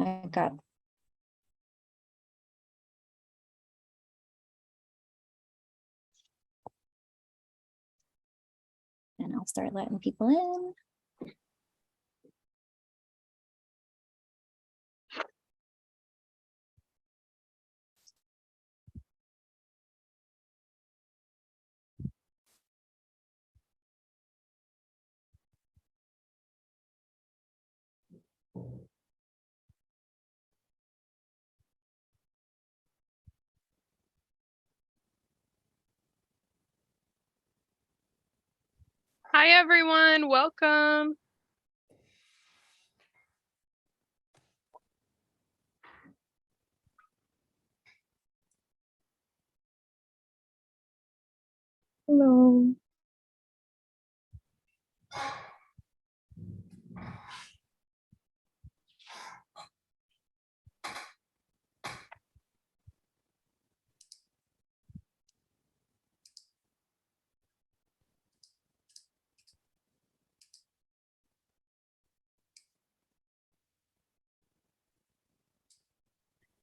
I got. And I'll start letting people in. Hi, everyone. Welcome. Hello.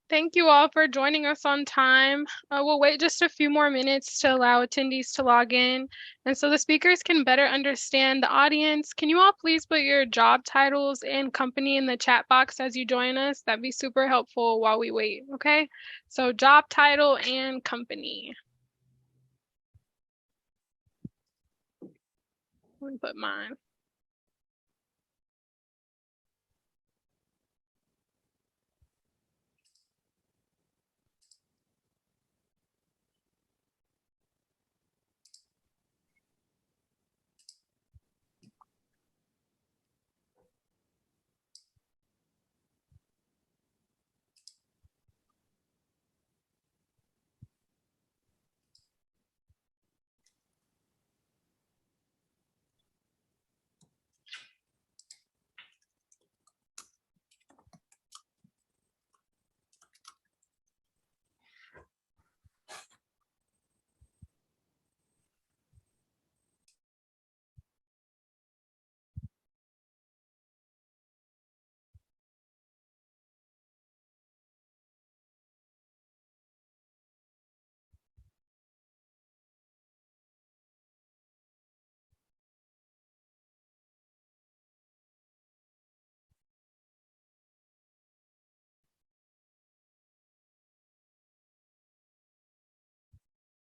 Thank you all for joining us on time. We'll wait just a few more minutes to allow attendees to log in. And so the speakers can better understand the audience. Can you all please put your job titles and company in the chat box as you join us? That'd be super helpful while we wait, okay? So job title and company. Let me put mine.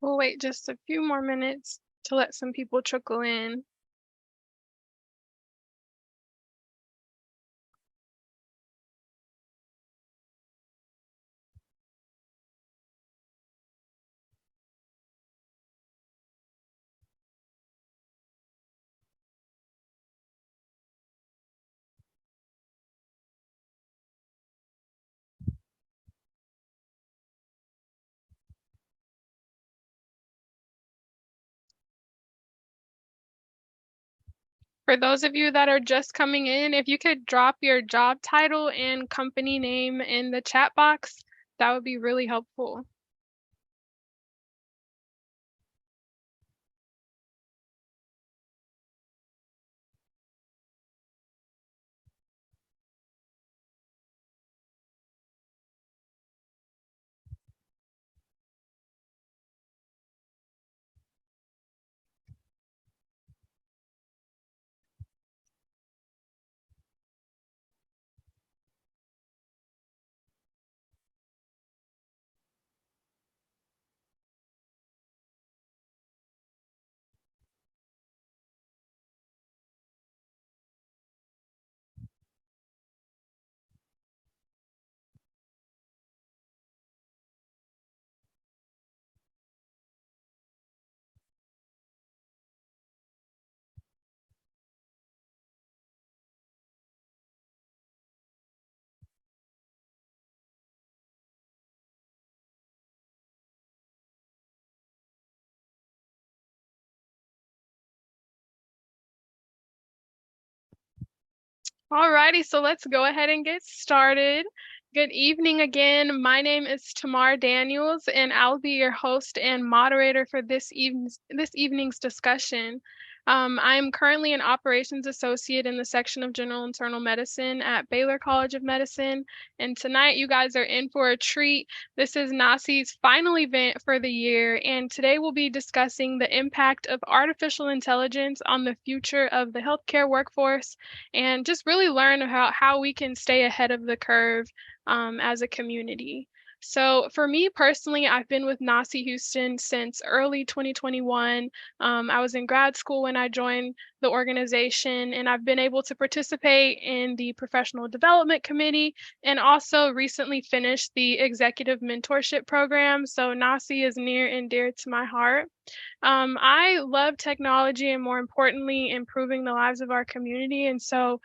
We'll wait just a few more minutes to let some people trickle in. For those of you that are just coming in, if you could drop your job title and company name in the chat box, that would be really helpful. Alrighty, so let's go ahead and get started. Good evening again. My name is Tamar Daniels, and I'll be your host and moderator for this evening's discussion. I'm currently an operations associate in the section of general internal medicine at Baylor College of Medicine. And tonight, you guys are in for a treat. This is Nasi's final event for the year. And today, we'll be discussing the impact of artificial intelligence on the future of the healthcare workforce and just really learn about how we can stay ahead of the curve as a community. So, for me personally, I've been with Nasi Houston since early 2021. I was in grad school when I joined the organization, and I've been able to participate in the professional development committee and also recently finished the executive mentorship program. So, Nasi is near and dear to my heart. I love technology and, more importantly, improving the lives of our community. And so,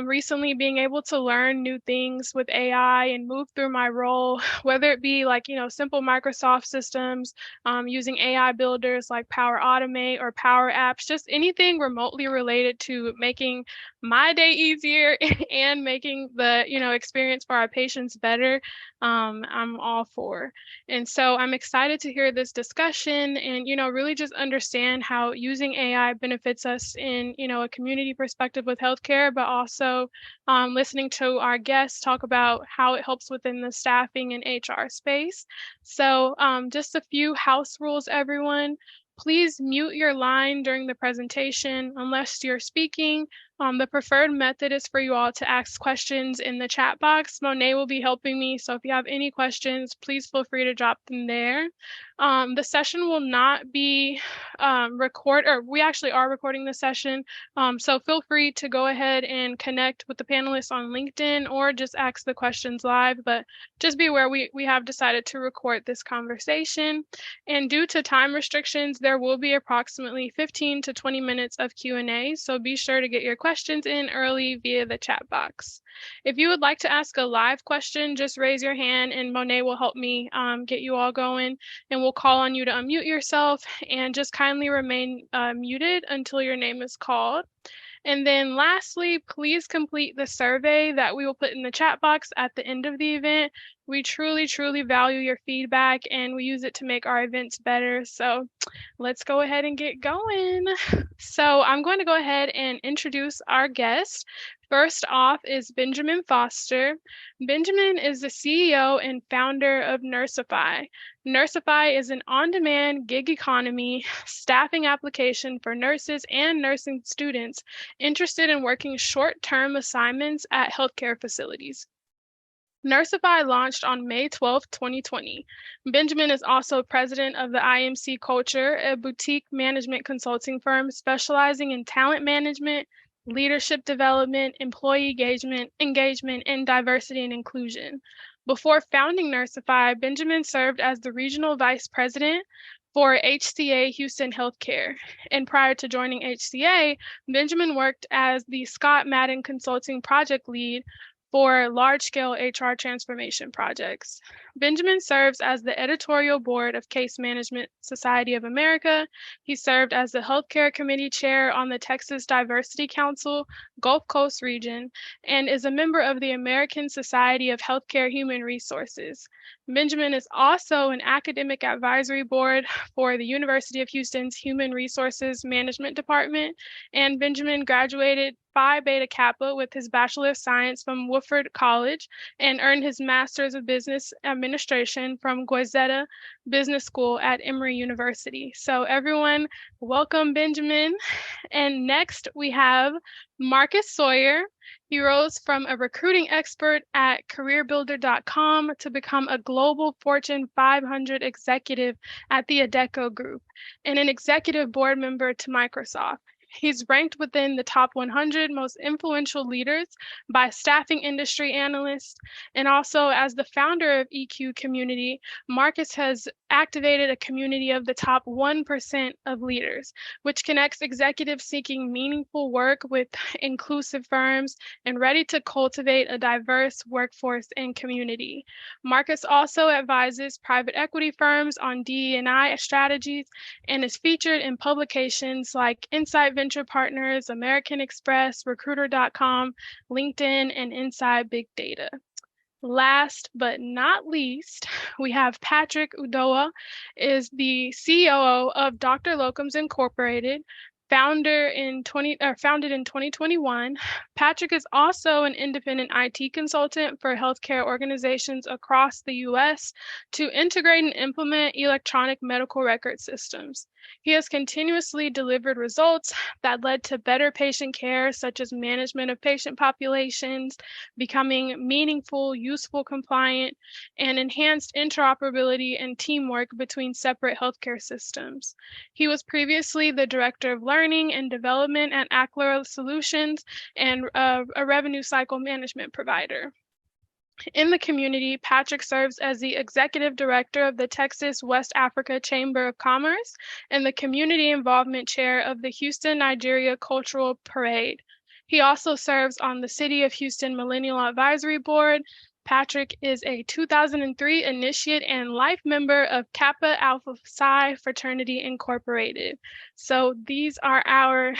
recently being able to learn new things with AI and move through my role, whether it be like, simple Microsoft systems, using AI builders like Power Automate or Power Apps, just anything remotely related to making my day easier and making the, experience for our patients better. I'm all for. And so I'm excited to hear this discussion and, really just understand how using AI benefits us in, a community perspective with healthcare, but also listening to our guests talk about how it helps within the staffing and HR space. So just a few house rules, everyone. Please mute your line during the presentation unless you're speaking. The preferred method is for you all to ask questions in the chat box. Monet will be helping me, so if you have any questions, please feel free to drop them there. The session will not be we actually are recording the session, so feel free to go ahead and connect with the panelists on LinkedIn or just ask the questions live, but just be aware we have decided to record this conversation. And due to time restrictions, there will be approximately 15 to 20 minutes of Q&A, so be sure to get your questions in early via the chat box. If you would like to ask a live question, just raise your hand and Monet will help me get you all going, and we'll call on you to unmute yourself and just kindly remain muted until your name is called. And then lastly, please complete the survey that we will put in the chat box at the end of the event. We truly, truly value your feedback and we use it to make our events better. So let's go ahead and get going. So I'm going to go ahead and introduce our guest. First off is Benjamin Foster. Benjamin is the CEO and founder of Nursify. Nursify is an on-demand gig economy staffing application for nurses and nursing students interested in working short-term assignments at healthcare facilities. Nursify launched on May 12, 2020. Benjamin is also president of the IMC Culture, a boutique management consulting firm specializing in talent management, leadership development, employee engagement, and diversity and inclusion. Before founding Nursify, Benjamin served as the regional vice president for HCA Houston Healthcare. And prior to joining HCA, Benjamin worked as the Scott Madden Consulting project lead for large-scale HR transformation projects. Benjamin serves as the editorial board of Case Management Society of America. He served as the healthcare committee chair on the Texas Diversity Council Gulf Coast region and is a member of the American Society of Healthcare Human Resources. Benjamin is also an academic advisory board for the University of Houston's Human Resources Management Department, and Benjamin graduated Phi Beta Kappa with his Bachelor of Science from Wofford College and earned his Master's of Business Administration from Goizueta Business School at Emory University. So everyone, welcome Benjamin. And next we have Marcus Sawyer. He rose from a recruiting expert at careerbuilder.com to become a global Fortune 500 executive at the Adecco Group and an executive board member to Microsoft. He's ranked within the top 100 most influential leaders by staffing industry analysts. And also, as the founder of EQ Community, Marcus has activated a community of the top 1% of leaders, which connects executives seeking meaningful work with inclusive firms and ready to cultivate a diverse workforce and community. Marcus also advises private equity firms on DE&I strategies and is featured in publications like Insight Venture Partners, American Express, Recruiter.com, LinkedIn, and Inside Big Data. Last but not least, we have Patrick Udoa, is the COO of Doctor Locums Incorporated. Founded in 2021, Patrick is also an independent IT consultant for healthcare organizations across the US to integrate and implement electronic medical record systems. He has continuously delivered results that led to better patient care, such as management of patient populations, becoming meaningful, useful, compliant, and enhanced interoperability and teamwork between separate healthcare systems. He was previously the Director of Learning and Development at Ackler Solutions and a revenue cycle management provider. In the community, Patrick serves as the Executive Director of the Texas West Africa Chamber of Commerce and the Community Involvement Chair of the Houston, Nigeria Cultural Parade. He also serves on the City of Houston Millennial Advisory Board. Patrick is a 2003 initiate and life member of Kappa Alpha Psi Fraternity Incorporated. So these are our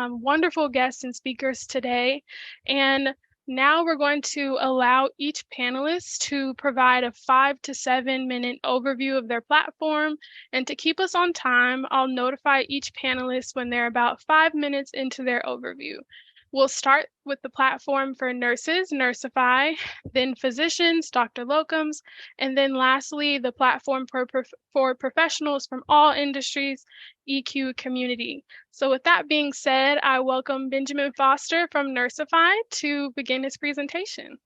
wonderful guests and speakers today. And now we're going to allow each panelist to provide a 5 to 7 minute overview of their platform. And to keep us on time, I'll notify each panelist when they're about 5 minutes into their overview. We'll start with the platform for nurses, Nursify, then physicians, Doctor Locums, and then lastly, the platform for professionals from all industries, EQ Community. So with that being said, I welcome Benjamin Foster from Nursify to begin his presentation.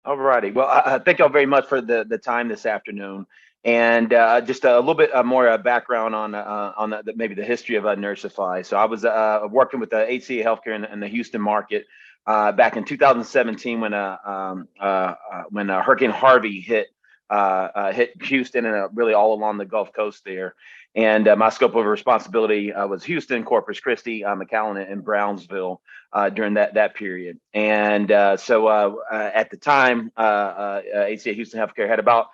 All righty. Well, thank y'all very much for the time this afternoon. And just a little bit more background on maybe the history of Nursify. So I was working with HCA Healthcare in the Houston market back in 2017 when Hurricane Harvey hit Houston and really all along the Gulf Coast there. And my scope of responsibility was Houston, Corpus Christi, McAllen, and Brownsville during that period. And so at the time, HCA Houston Healthcare had about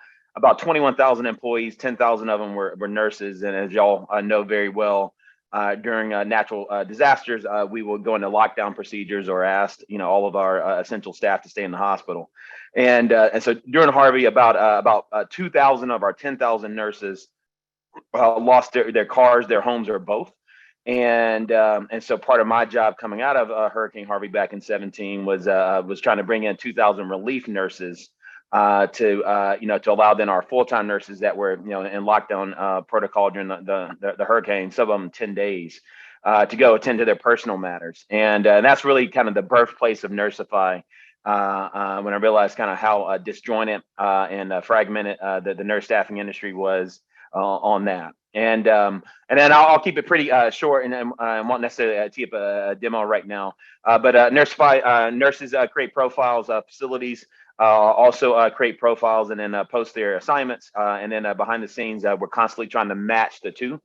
21,000 employees. 10,000 of them were nurses. And as y'all know very well, during natural disasters, we would go into lockdown procedures or asked, all of our essential staff to stay in the hospital. And so during Harvey, about 2,000 of our 10,000 nurses lost their cars, their homes, or both. And so part of my job coming out of Hurricane Harvey back in 17 was trying to bring in 2,000 relief nurses to allow then our full-time nurses that were in lockdown protocol during the hurricane, some of them 10 days, to go attend to their personal matters. And that's really kind of the birthplace of Nursify. When I realized kind of how disjointed and fragmented the nurse staffing industry was on that. And then I'll keep it pretty short and won't necessarily tee up a demo right now. But Nursify nurses create profiles, facilities also create profiles and then post their assignments. And then behind the scenes, we're constantly trying to match the two.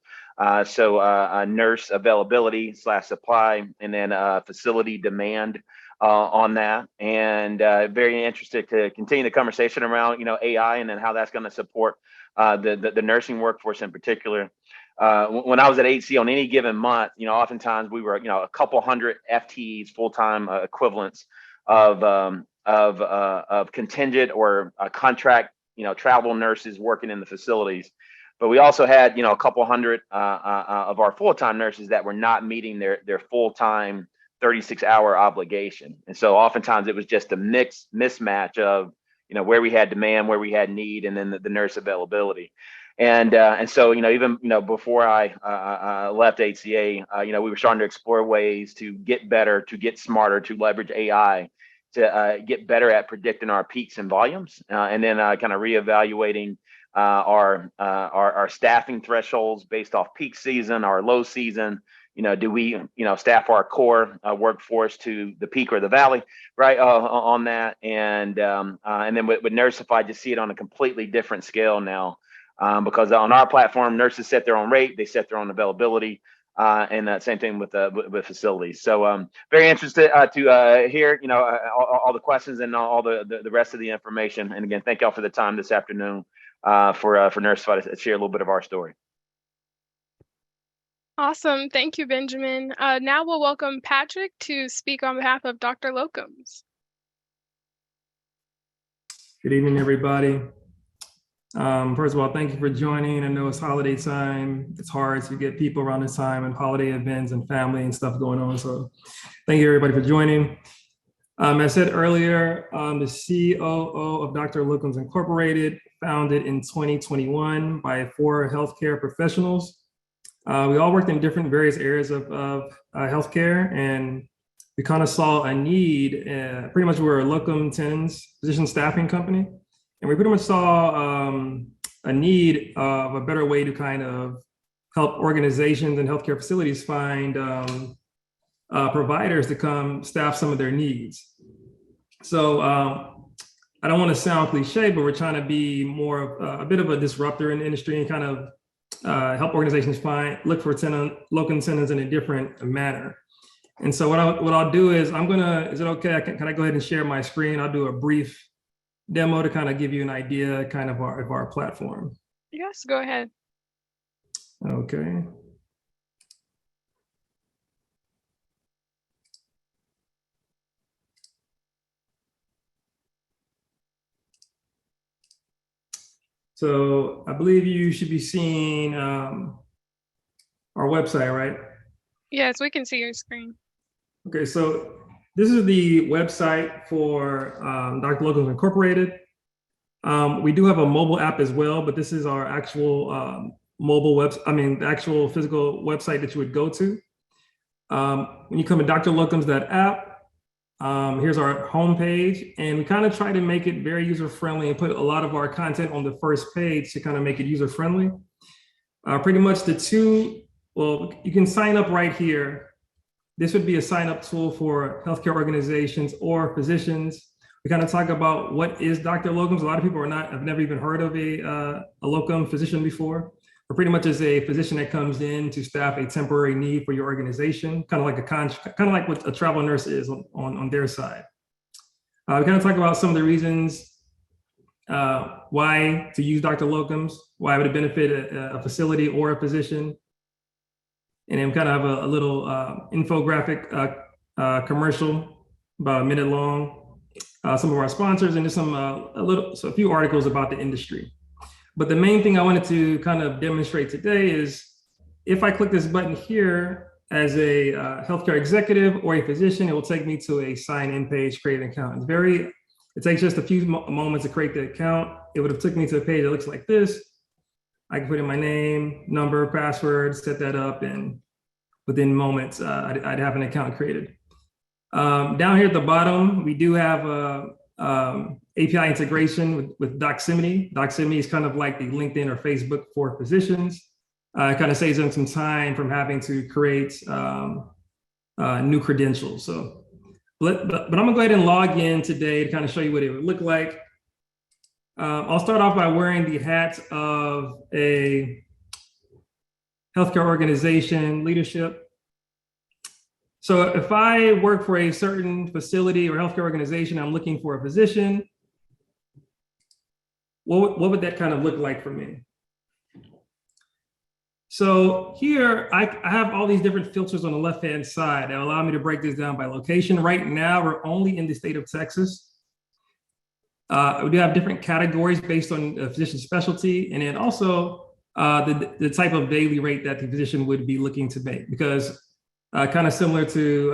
So nurse availability / supply, and then facility demand on that. And very interested to continue the conversation around AI and then how that's going to support the nursing workforce in particular. When I was at HC on any given month, oftentimes we were a couple hundred FTEs, full-time equivalents of contingent or contract travel nurses working in the facilities. But we also had a couple hundred of our full-time nurses that were not meeting their full-time 36-hour obligation. And so oftentimes it was just a mismatch of where we had demand, where we had need, and then the nurse availability. And so even before I left HCA, we were starting to explore ways to get better, to get smarter, to leverage AI to get better at predicting our peaks and volumes, and then kind of reevaluating our staffing thresholds based off peak season, our low season. Do we staff our core workforce to the peak or the valley, right? On that, and then with Nursify, just see it on a completely different scale now, because on our platform, nurses set their own rate, they set their own availability, and same thing with facilities. So very interested to hear all the questions and all the rest of the information. And again, thank y'all for the time this afternoon for Nursify to share a little bit of our story. Awesome. Thank you, Benjamin. Now we'll welcome Patrick to speak on behalf of Dr. Locums. Good evening, everybody. First of all, thank you for joining. I know it's holiday time. It's hard to get people around this time and holiday events and family and stuff going on. So thank you everybody for joining. As I said earlier, I'm the COO of Doctor Locums Incorporated, founded in 2021 by 4 healthcare professionals. We all worked in different various areas of healthcare, and we kind of saw a need. Pretty much we're a locum tenens physician staffing company, and we pretty much saw a need of a better way to kind of help organizations and healthcare facilities find providers to come staff some of their needs. So I don't want to sound cliche, but we're trying to be more a bit of a disruptor in the industry and kind of help organizations look for locum tenens in a different manner. And so what I'll do is is it okay? Can I go ahead and share my screen? I'll do a brief demo to kind of give you an idea kind of our platform. Yes, go ahead. Okay. So I believe you should be seeing our website, right? Yes, we can see your screen. Okay, so this is the website for Dr. Locums Incorporated. We do have a mobile app as well, but this is our actual the actual physical website that you would go to. When you come to Dr. Locums, that app, here's our homepage, and we kind of try to make it very user-friendly and put a lot of our content on the first page to kind of make it user-friendly. Pretty much you can sign up right here. This would be a sign-up tool for healthcare organizations or physicians. We kind of talk about what is Dr. Locums. A lot of people have never even heard of a locum physician before. But pretty much is a physician that comes in to staff a temporary need for your organization, kind of like what a travel nurse is on their side. We kind of talk about some of the reasons why to use Dr. Locums, why would it benefit a facility or a physician. And then we kind of have a little infographic commercial, about a minute long, some of our sponsors, and just a few articles about the industry. But the main thing I wanted to kind of demonstrate today is if I click this button here as a healthcare executive or a physician, it will take me to a sign-in page, create an account. It takes just a few moments to create the account. It would have took me to a page that looks like this. I can put in my name, number, password, set that up, and within moments, I'd have an account created. Down here at the bottom, we do have API integration with Doximity. Doximity is kind of like the LinkedIn or Facebook for physicians. It kind of saves them some time from having to create new credentials. So, but I'm gonna go ahead and log in today to kind of show you what it would look like. I'll start off by wearing the hat of a healthcare organization leadership. So if I work for a certain facility or healthcare organization, I'm looking for a physician, what would that kind of look like for me? So here, I have all these different filters on the left-hand side that allow me to break this down by location. Right now, we're only in the state of Texas. We do have different categories based on physician specialty, and then also the type of daily rate that the physician would be looking to make, because kind of similar to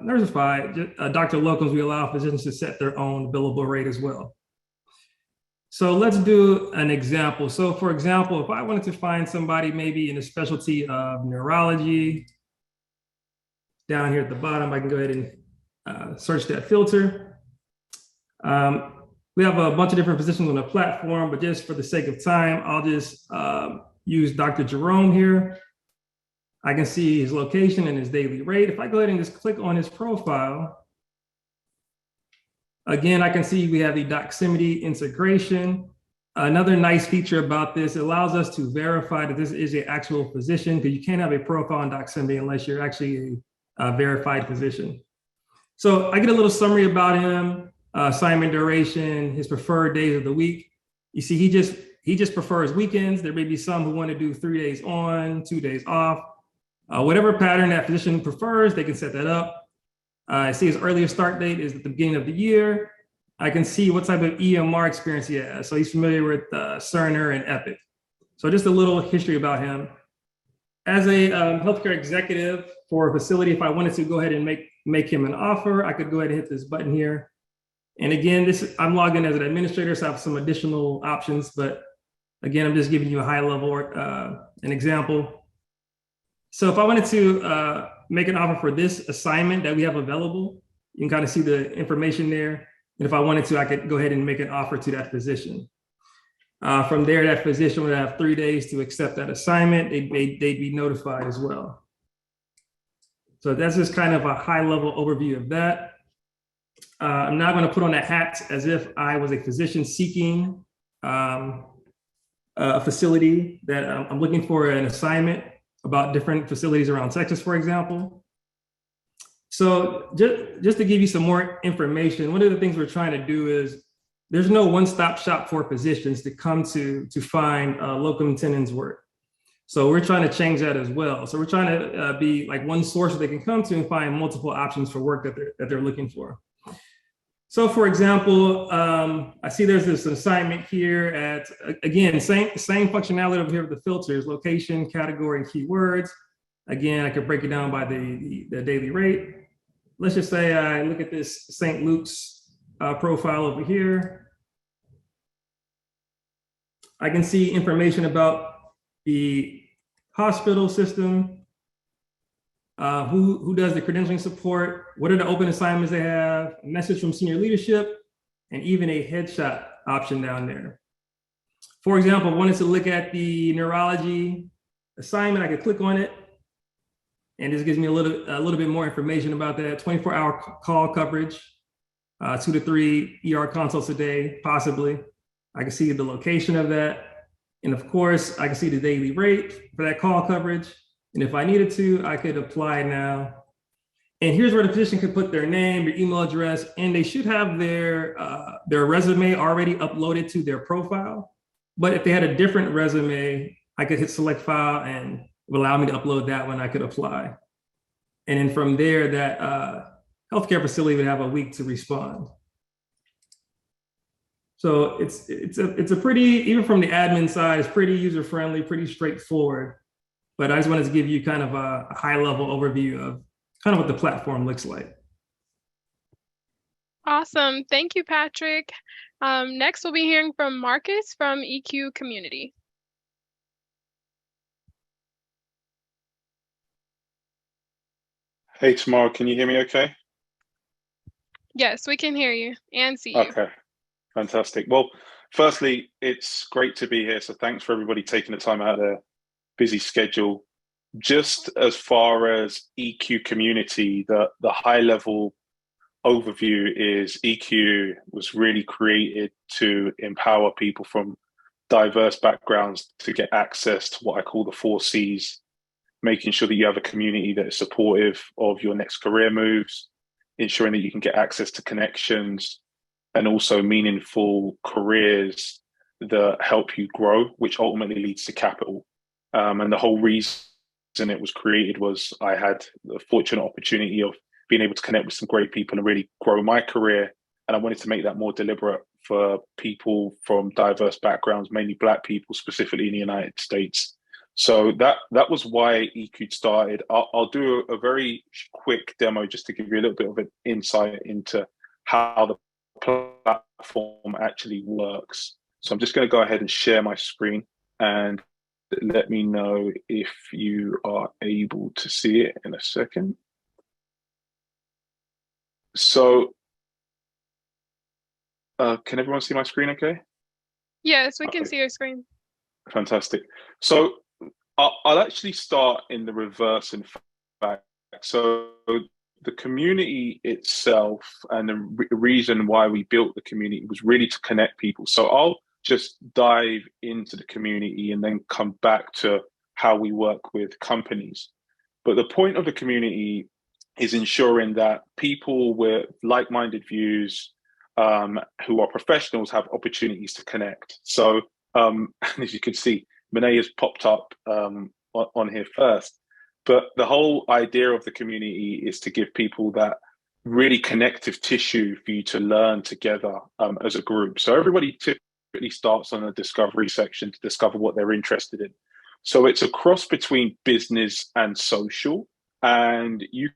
Nursify, Dr. Locums, we allow physicians to set their own billable rate as well. So let's do an example. So for example, if I wanted to find somebody maybe in the specialty of neurology, down here at the bottom, I can go ahead and search that filter. We have a bunch of different physicians on the platform, but just for the sake of time, I'll just use Dr. Jerome here. I can see his location and his daily rate. If I go ahead and just click on his profile, again, I can see we have the Doximity integration. Another nice feature about this, it allows us to verify that this is an actual physician, because you can't have a profile on Doximity unless you're actually a verified physician. So I get a little summary about him, assignment duration, his preferred days of the week. You see, he just prefers weekends. There may be some who want to do 3 days on, 2 days off. Whatever pattern that physician prefers, they can set that up. I see his earliest start date is at the beginning of the year. I can see what type of EMR experience he has. So he's familiar with Cerner and Epic. So just a little history about him. As a healthcare executive for a facility, if I wanted to go ahead and make him an offer, I could go ahead and hit this button here. And again, I'm logged in as an administrator, so I have some additional options. But again, I'm just giving you a high level, an example. So if I wanted to make an offer for this assignment that we have available, you can kind of see the information there. And if I wanted to, I could go ahead and make an offer to that physician. From there, that physician would have 3 days to accept that assignment. They'd be notified as well. So that's just kind of a high level overview of that. I'm not going to put on that hat as if I was a physician seeking a facility that I'm looking for an assignment about different facilities around Texas, for example. So just to give you some more information, one of the things we're trying to do is there's no one-stop shop for physicians to come to find locum tenens work. So we're trying to change that as well. So we're trying to be like one source that they can come to and find multiple options for work that they're looking for. So for example, I see there's this assignment here at, again, same functionality over here with the filters, location, category, and keywords. Again, I could break it down by the daily rate. Let's just say I look at this St. Luke's profile over here. I can see information about the hospital system, who does the credentialing support, what are the open assignments they have, a message from senior leadership, and even a headshot option down there. For example, I wanted to look at the neurology assignment, I could click on it, and this gives me a little bit more information about that. 24-hour call coverage, 2 to 3 ER consults a day, possibly. I can see the location of that. And of course, I can see the daily rate for that call coverage. And if I needed to, I could apply now. And here's where the physician could put their name, their email address, and they should have their resume already uploaded to their profile. But if they had a different resume, I could hit select file and it would allow me to upload that one. I could apply. And then from there, that healthcare facility would have a week to respond. So it's a pretty, even from the admin side, it's pretty user-friendly, pretty straightforward. But I just wanted to give you kind of a high-level overview of kind of what the platform looks like. Awesome. Thank you, Patrick. Next, we'll be hearing from Marcus from EQ Community. Hey, Tamara, can you hear me okay? Yes, we can hear you and see you. Okay, fantastic. Well, firstly, it's great to be here. So thanks for everybody taking the time out of their busy schedule. Just as far as EQ Community, the high level overview is EQ was really created to empower people from diverse backgrounds to get access to what I call the 4 C's, making sure that you have a community that is supportive of your next career moves, ensuring that you can get access to connections, and also meaningful careers that help you grow, which ultimately leads to capital. And the whole reason it was created was I had the fortunate opportunity of being able to connect with some great people and really grow my career. And I wanted to make that more deliberate for people from diverse backgrounds, mainly Black people, specifically in the United States. So that was why EQ started. I'll do a very quick demo just to give you a little bit of an insight into how the platform actually works. So I'm just going to go ahead and share my screen and let me know if you are able to see it in a second. So can everyone see my screen okay? Yes, we can see your screen. Fantastic. So I'll actually start in the reverse, in fact. So the community itself and the reason why we built the community was really to connect people. So I'll just dive into the community and then come back to how we work with companies. But the point of the community is ensuring that people with like-minded views who are professionals have opportunities to connect. So as you can see, Monet has popped up on here first, but the whole idea of the community is to give people that really connective tissue for you to learn together as a group. So everybody typically starts on a discovery section to discover what they're interested in. So it's a cross between business and social, and you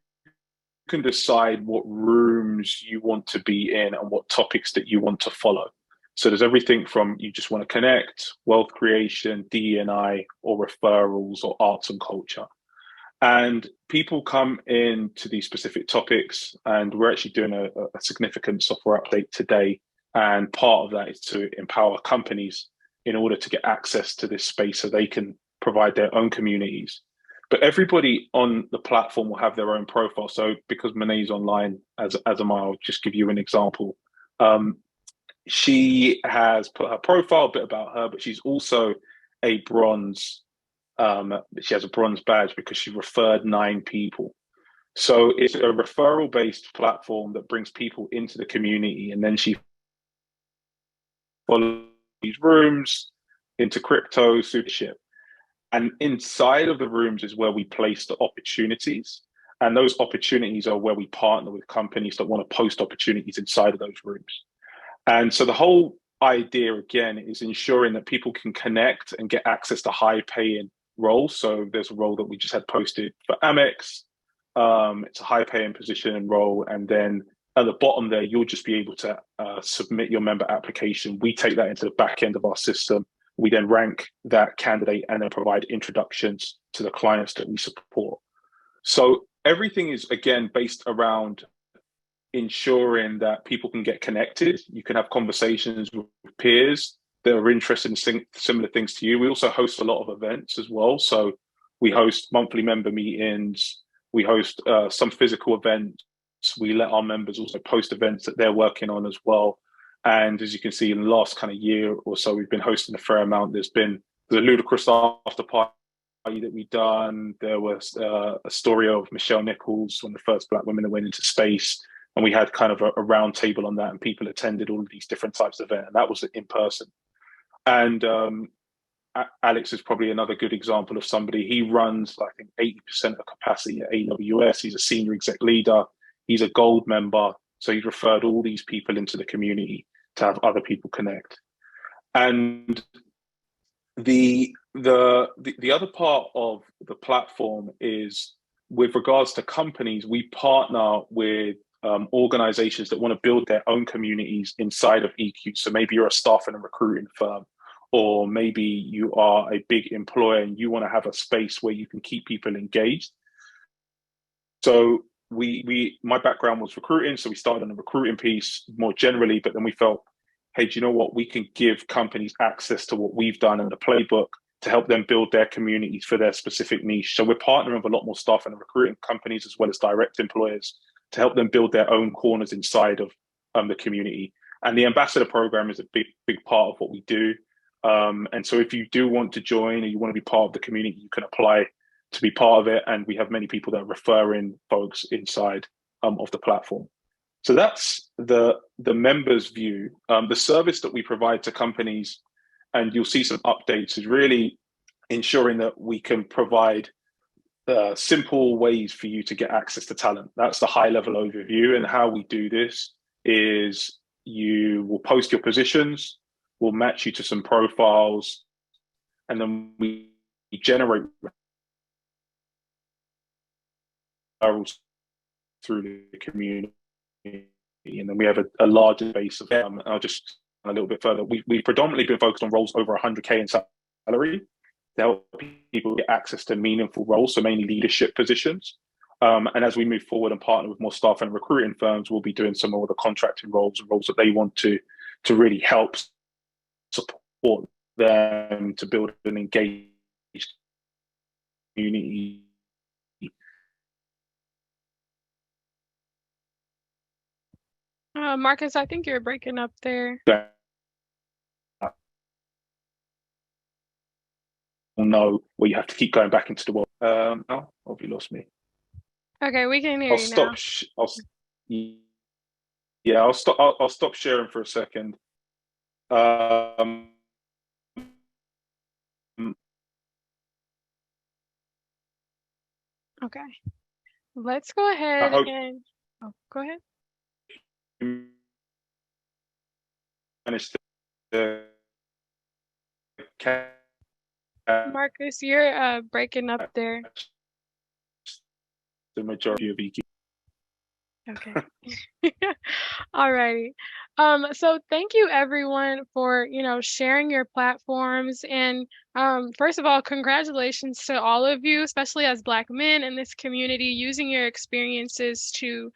can decide what rooms you want to be in and what topics that you want to follow. So there's everything from you just want to connect, wealth creation, DE&I, or referrals, or arts and culture. And people come into these specific topics, and we're actually doing a significant software update today. And part of that is to empower companies in order to get access to this space so they can provide their own communities. But everybody on the platform will have their own profile. So because Monet's online, as am I, I'll just give you an example. She has put her profile, a bit about her, but she's also a bronze. She has a bronze badge because she referred 9 people. So it's a referral-based platform that brings people into the community, and then she follows these rooms into crypto, supership. And inside of the rooms is where we place the opportunities. And those opportunities are where we partner with companies that want to post opportunities inside of those rooms. And so the whole idea, again, is ensuring that people can connect and get access to high-paying roles. So there's a role that we just had posted for Amex. It's a high-paying position and role. And then at the bottom there, you'll just be able to submit your member application. We take that into the back end of our system. We then rank that candidate and then provide introductions to the clients that we support. So everything is, again, based around ensuring that people can get connected. You can have conversations with peers that are interested in similar things to you. We also host a lot of events as well. So we host monthly member meetings. We host some physical events. We let our members also post events that they're working on as well. And as you can see, in the last kind of year or so, we've been hosting a fair amount. There's a ludicrous after party that we've done. There was a story of Michelle Nichols, one of the first Black women that went into space. And we had kind of a round table on that, and people attended all of these different types of events. And that was in person. And Alex is probably another good example of somebody. He runs, I think, 80% of capacity at AWS. He's a senior exec leader. He's a gold member. So he's referred all these people into the community to have other people connect. And the other part of the platform is, with regards to companies, we partner with organizations that want to build their own communities inside of EQ. So maybe you're a staff in a recruiting firm, or maybe you are a big employer and you want to have a space where you can keep people engaged. So my background was recruiting, so we started on a recruiting piece more generally, but then we felt, hey, do you know what? We can give companies access to what we've done in the playbook to help them build their communities for their specific niche. So we're partnering with a lot more staff and recruiting companies as well as direct employers to help them build their own corners inside of the community. And the ambassador program is a big part of what we do. And so if you do want to join or you want to be part of the community, you can apply to be part of it. And we have many people that are referring folks inside of the platform. So that's the members' view. The service that we provide to companies, and you'll see some updates, is really ensuring that we can provide simple ways for you to get access to talent. That's the high-level overview. And how we do this is you will post your positions, we'll match you to some profiles, and then we generate referrals through the community. And then we have a larger base of them. I'll just a little bit further. We've predominantly been focused on roles over 100K in salary to help people get access to meaningful roles, so mainly leadership positions. And as we move forward and partner with more staff and recruiting firms, we'll be doing some more of the contracting roles and roles that they want to really help support them to build an engaged community. Marcus, I think you're breaking up there. No, where you have to keep going back into the world. Oh, have you lost me? Okay, we can hear you now. I'll stop sharing for a second. Okay, let's go ahead and Oh, go ahead. Managed to catch Marcus, you're breaking up there. the majority of EQ. Okay. All righty. So thank you everyone for, sharing your platforms. And first of all, congratulations to all of you, especially as Black men in this community, using your experiences to,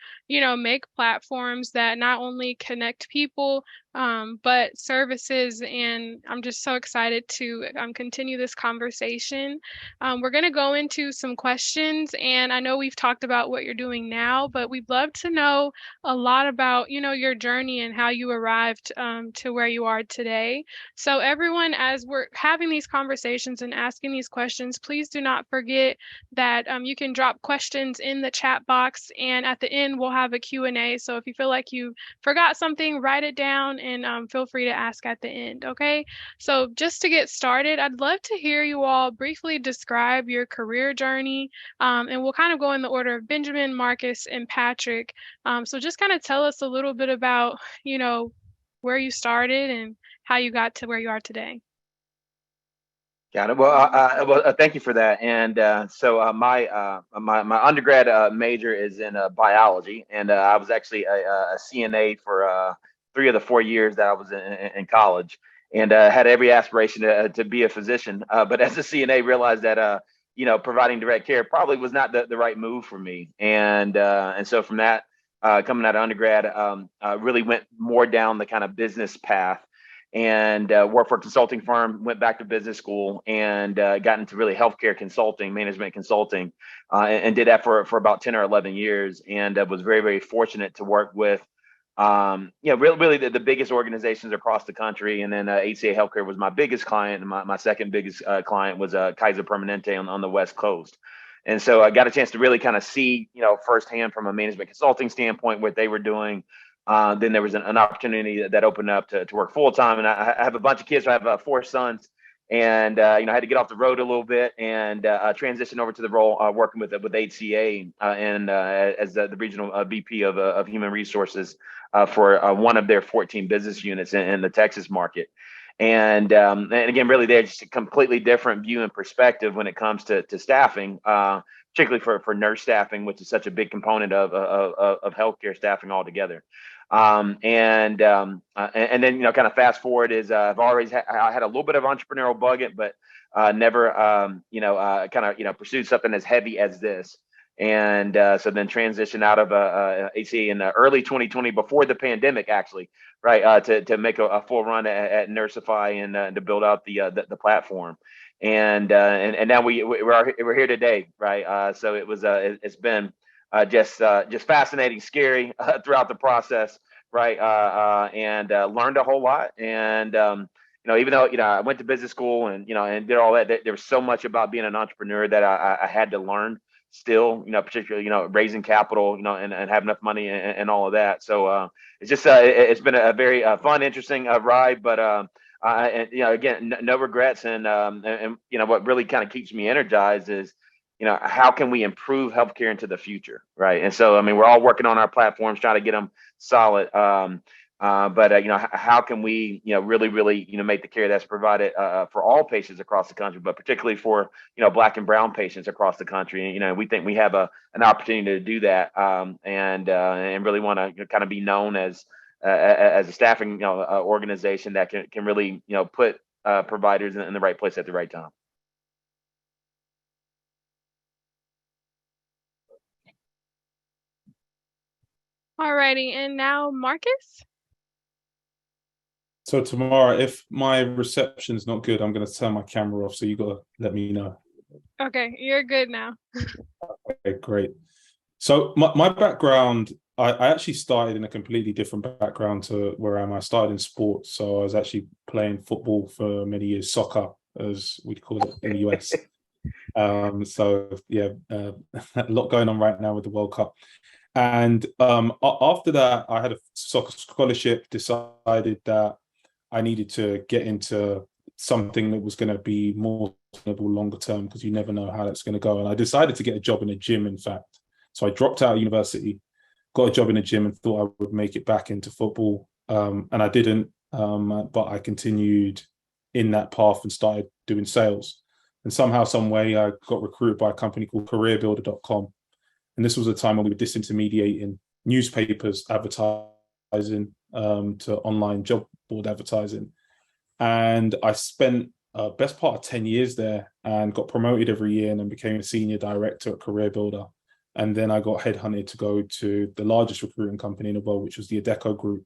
make platforms that not only connect people, but services. And I'm just so excited to continue this conversation. We're going to go into some questions, and I know we've talked about what you're doing now, but we'd love to know a lot about, your journey and how you arrived to where you are today. So everyone, as we're having these conversations and asking these questions, please do not forget that you can drop questions in the chat box, and at the end we'll have a Q&A. So if you feel like you forgot something, write it down and feel free to ask at the end, okay? So just to get started, I'd love to hear you all briefly describe your career journey, and we'll kind of go in the order of Benjamin, Marcus, and Patrick. So just kind of tell us a little bit about, where you started and how you got to where you are today. Got it. Well, thank you for that. And my undergrad major is in biology, and I was actually a CNA for 3 of the 4 years that I was in college, and had every aspiration to be a physician. But as a CNA, realized that providing direct care probably was not the right move for me, and so from that, coming out of undergrad, really went more down the kind of business path, and worked for a consulting firm, went back to business school, and got into really healthcare consulting, management consulting, and did that for about 10 or 11 years, and was very, very fortunate to work with really the biggest organizations across the country. And then HCA Healthcare was my biggest client, and my second biggest client was Kaiser Permanente on the West Coast. And so I got a chance to really kind of see, firsthand from a management consulting standpoint what they were doing. Then there was an opportunity that opened up to work full time, and I have a bunch of kids. So I have 4 sons, and I had to get off the road a little bit and transition over to the role working with HCA and as the regional VP of Human Resources for one of their 14 business units in the Texas market. And again, really, they're just a completely different view and perspective when it comes to staffing, particularly for nurse staffing, which is such a big component of healthcare staffing altogether. And then kind of fast forward is I've always I had a little bit of entrepreneurial bug it, but never pursued something as heavy as this. And so then transitioned out of HCA in early 2020, before the pandemic, actually, right, to make a full run at Nursify and to build out the platform. And now we're here today, right? So it's been just fascinating, scary throughout the process, right? And learned a whole lot. And even though I went to business school and and did all that, there was so much about being an entrepreneur that I had to learn still, particularly raising capital, and have enough money and all of that. So it's just it's been a very fun, interesting ride, but again, no regrets. And what really kind of keeps me energized is how can we improve healthcare into the future, right? And so, I mean, we're all working on our platforms, trying to get them solid. But how can we really make the care that's provided for all patients across the country, but particularly for Black and brown patients across the country? And we think we have an opportunity to do that, and really want to kind of be known as a staffing organization that can really put providers in the right place at the right time. Alrighty, and now Marcus. So Tamara, if my reception's not good, I'm going to turn my camera off. So you got to let me know. Okay, you're good now. Okay, great. So my background, I actually started in a completely different background to where I am. I started in sports. So I was actually playing football for many years, soccer, as we call it in the US. So yeah, a lot going on right now with the World Cup. And after that, I had a soccer scholarship, decided that I needed to get into something that was going to be more sustainable longer term, because you never know how that's going to go. And I decided to get a job in a gym, in fact. So I dropped out of university, got a job in a gym and thought I would make it back into football. And I didn't, but I continued in that path and started doing sales. And somehow, some way, I got recruited by a company called careerbuilder.com. And this was a time when we were disintermediating newspapers advertising to online job board advertising. And I spent best part of 10 years there and got promoted every year and then became a senior director at CareerBuilder. And then I got headhunted to go to the largest recruiting company in the world, which was the Adecco Group.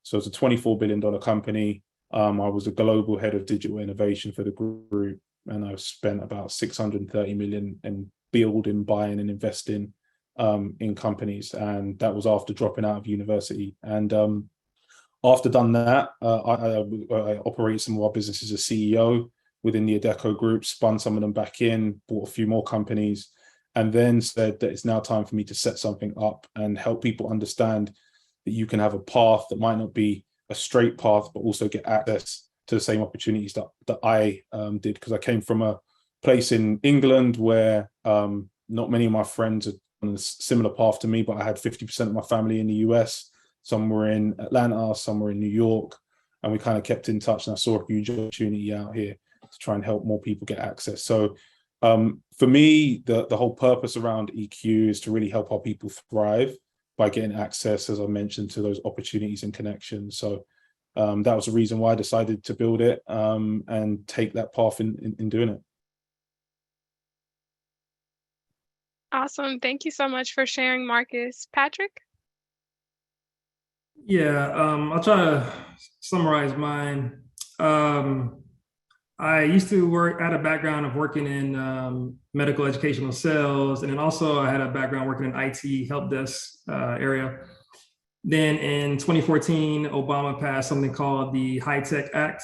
So it's a $24 billion company. I was the global head of digital innovation for the group. And I've spent about 630 million in building, buying and investing in companies. And that was after dropping out of university. And after done that, I operated some of our businesses as CEO within the Adecco Group, spun some of them back in, bought a few more companies, and then said that it's now time for me to set something up and help people understand that you can have a path that might not be a straight path, but also get access to the same opportunities that I did. Because I came from a place in England where not many of my friends had on a similar path to me, but I had 50% of my family in the US. Some were in Atlanta, some were in New York, and we kind of kept in touch. And I saw a huge opportunity out here to try and help more people get access. So for me, the whole purpose around EQ is to really help our people thrive by getting access, as I mentioned, to those opportunities and connections. So that was the reason why I decided to build it and take that path in doing it. Awesome. Thank you so much for sharing, Marcus. Patrick? Yeah, I'll try to summarize mine. I used to I had a background of working in medical educational sales, and then also I had a background working in IT help desk area. Then in 2014, Obama passed something called the High Tech Act,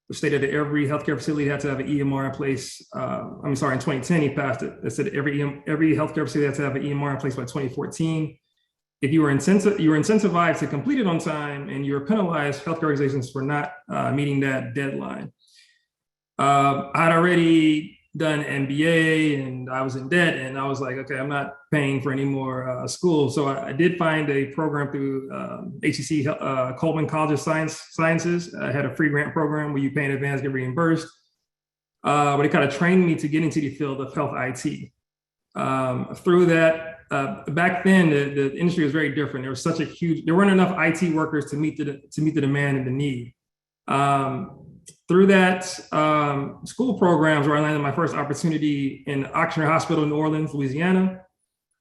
which stated that every healthcare facility had to have an EMR in place. In 2010, he passed it. It said every healthcare facility had to have an EMR in place by 2014. If you were incentivized to complete it on time, and you were penalized, healthcare organizations for not meeting that deadline. I'd already done MBA and I was in debt, and I was like, okay, I'm not paying for any more school. So I did find a program through HEC Coleman College of Sciences. I had a free grant program where you pay in advance, get reimbursed. But it kind of trained me to get into the field of health IT. Through that, back then the industry was very different. There weren't enough IT workers to meet the demand and the need. Through that school programs, where I landed my first opportunity in Ochsner Hospital in New Orleans, Louisiana.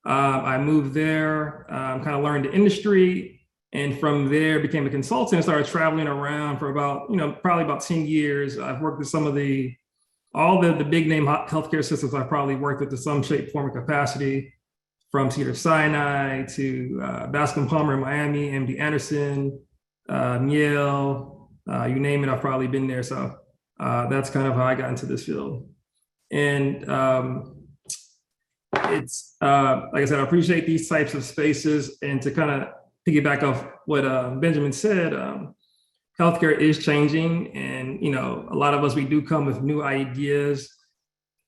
I moved there, kind of learned the industry, and from there became a consultant and started traveling around for probably about 10 years. I've worked with all the big name healthcare systems. I've probably worked with in some shape, form, or capacity, from Cedars-Sinai to Bascom Palmer in Miami, MD Anderson, Yale. You name it, I've probably been there. So that's kind of how I got into this field. And it's, like I said, I appreciate these types of spaces. And to kind of piggyback off what Benjamin said, healthcare is changing. And, a lot of us, we do come with new ideas.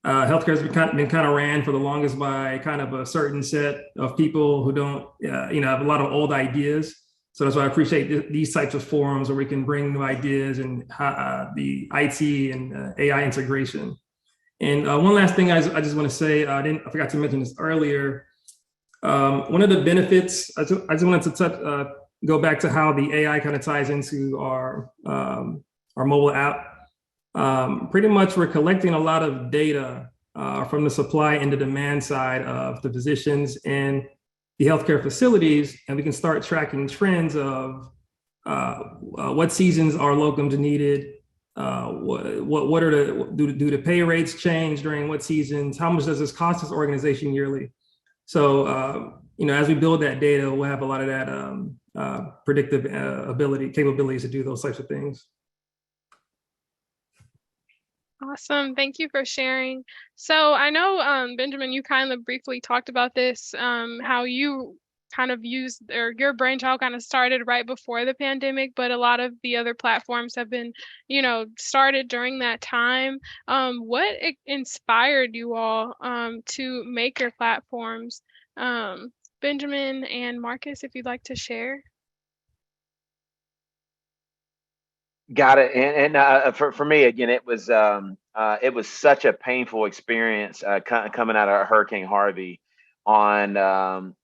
Healthcare has been kind of ran for the longest by kind of a certain set of people who don't, have a lot of old ideas. So that's why I appreciate these types of forums where we can bring new ideas and the IT and AI integration. And one last thing I just want to say, I forgot to mention this earlier. One of the benefits, I just wanted to go back to how the AI kind of ties into our mobile app. Pretty much we're collecting a lot of data from the supply and the demand side of the physicians and the healthcare facilities, and we can start tracking trends of what seasons are locums needed, what are do the pay rates change during what seasons, how much does this cost this organization yearly? So as we build that data, we'll have a lot of that predictive capabilities to do those types of things. Awesome. Thank you for sharing. So I know, Benjamin, you kind of briefly talked about this, how you kind of used, or your brainchild kind of started right before the pandemic, but a lot of the other platforms have been, started during that time. What inspired you all to make your platforms? Benjamin and Marcus, if you'd like to share. Got it. And for me, again, it was such a painful experience coming out of Hurricane Harvey on